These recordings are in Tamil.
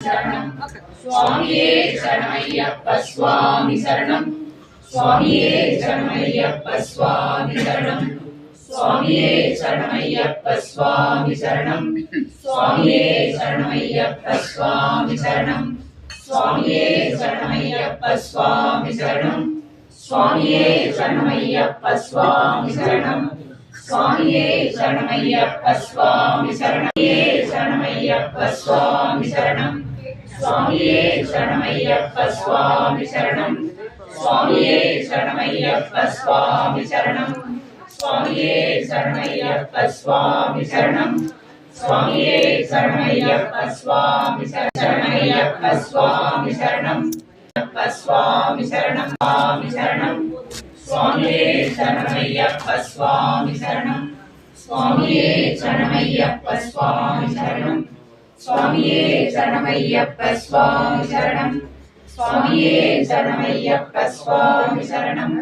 சரணம். சுவாமியே சரணமையப்ப சுவாமி சரணம். சுவாமியே சரணமையப்ப சுவாமி சரணம். சுவாமியே சரணமையப்ப சுவாமி சரணம். சுவாமியே சரணமையப்ப சுவாமி சரணம். சுவாமியே சரணமையப்ப சுவாமி சரணம். சுவாமியே சரணமையப்ப சுவாமி சரணம். சுவாமியே சரணமையப்ப சுவாமி சரணம். சரணமையப்ப சுவாமி சரணம். சுவாமியே சரணமையப்ப சுவாமி சரணம். சுவாமியே சரணமையப்ப சுவாமி சரணம். சுவாமியே சரணமையப்ப சுவாமி சரணம். சுவாமியே சரணமையப்ப சுவாமி சரணமையப்ப சுவாமி சரணம். சுவாமி சரணம். சுவாமி சரணம். சுவாமியே சரணமையப்ப சுவாமி சரணம். சுவாமியே சரணமையப்ப சுவாமி சரணம். சுவாமியே சரணமையப்ப சுவாமி சரணம். சுவாமியே சரணமையப்ப சுவாமி சரணம்.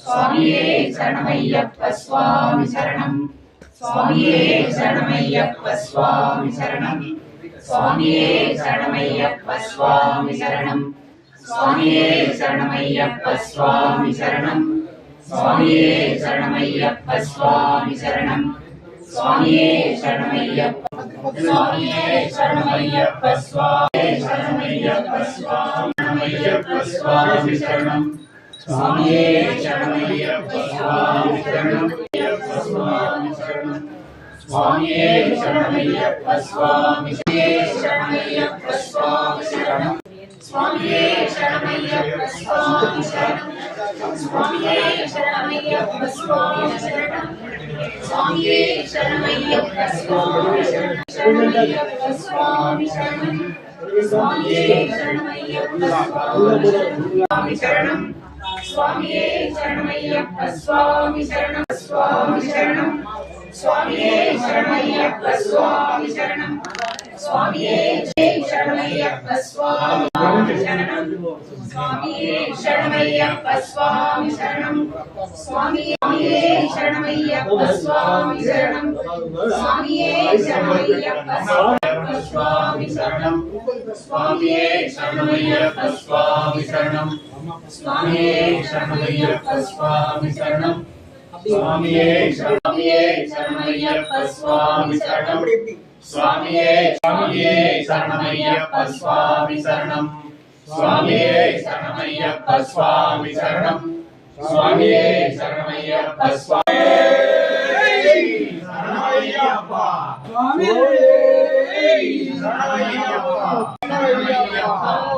சுவாமியே சரணமையப்ப சுவாமி சரணம். சுவாமியே சரணமையப்ப சுவாமி சரணம். சுவாமியே சரணமையப்ப சுவாமி சரணம். சுவாமியே சரணமையப்ப சுவாமி சரணம். சுவாமியே சரணமையப்ப சுவாமி சரணம். சுவாமியே சரணமையப்ப சுவாமியே சரணமையப்ப சுவாமி சரணமையப்ப சுவாமி சரணம். சுவாமியே சரணமையப்ப சுவாமி சரணம். சுவாமி சரணம். சுவாமியே சரணமையப்ப சுவாமி சரணமையப்ப சுவாமி சரணம். சுவாமியே சரணமையப்ப சுவாமி சரணம். சுவாமியே சரணமையப்ப சுவாமி சரணம். சுவாமியே சரணமையப்ப சுவாமி சரணம். சரணமையப்ப சுவாமி சரணம். சுவாமியே சரணமையப்ப சுவாமி சரணம். சுவாமியே சரணமையப்ப சுவாமி சரணம். சுவாமி சரணம். சுவாமியே சரணமையப்ப சுவாமி சரணம். சுவாமியே சரணமையப்ப சுவாமி சரணம். சுவாமியே சரணமையப்ப சுவாமி சரணம். சுவாமியே சரணமையப்ப சுவாமி சரணம். சுவாமியே சரணமையப்ப சுவாமி சரணம். சுவாமியே சரணமையப்ப சுவாமி சரணம். சுவாமியே சரணமையப்ப சுவாமி சரணம். சுவாமியே சரணமையப்ப சுவாமி சரணம். சுவாமியே சரணமையப்ப சுவாமி சரணம். சுவாமியே சரணமையப்ப சுவாமி சரணம். சுவாமியே சரணமையப்ப சுவாமி சரணமையப்ப.